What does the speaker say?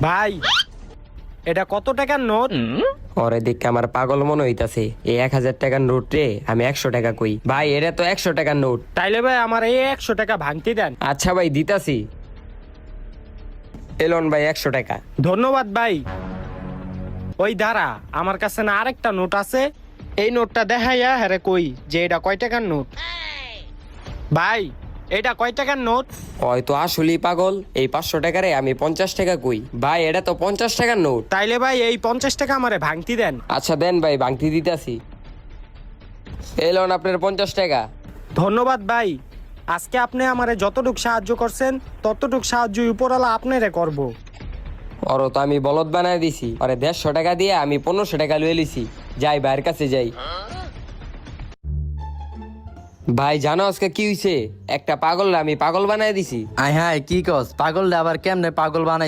ভাই এটা কত টাকার নোট? ওরে দেখে আমার পাগল মনে হইতাছে। এই 1000 টাকার নোট রে আমি 100 টাকা কই। ভাই এটা তো 100 টাকার নোট। তাইলে ভাই আমার এই 100 টাকা ভাঙতি দেন। আচ্ছা ভাই দিতাছি। এলন ভাই 100 টাকা। ধন্যবাদ ভাই। ওই দাঁড়া, আমার কাছে না আরেকটা নোট আছে, এই নোটটা দেখাইয়া হ্যাঁ কই যে এটা কয় টাকার নোট। ভাই এটা কয় টাকার নোট? ওই তো আসলেই পাগল। এই 500 টাকারে আমি 50 টাকা কই। ভাই এটা তো 50 টাকার নোট। তাইলে ভাই এই 50 টাকা আমারে ভাঙতি দেন। আচ্ছা দেন ভাই, ভাঙতি দিতাছি। এলন আপনার 50 টাকা। ধন্যবাদ ভাই। আজকে আপনি আমারে যতটুক সাহায্য করছেন ততটুক সাহায্য উপরওয়ালা আপনারে করব। ওর তো আমি বলদ বানায় দিছি। আরে 150 টাকা দিয়ে আমি 1500 টাকা লয়ে লিছি। যাই ভাইয়ের কাছে যাই। ভাই জানো আজকে কি হইছে? একটা পাগল আমি পাগল বানায় দিছি। আয় হায় কি কস, পাগল আবার কেমনে পাগল বানাই?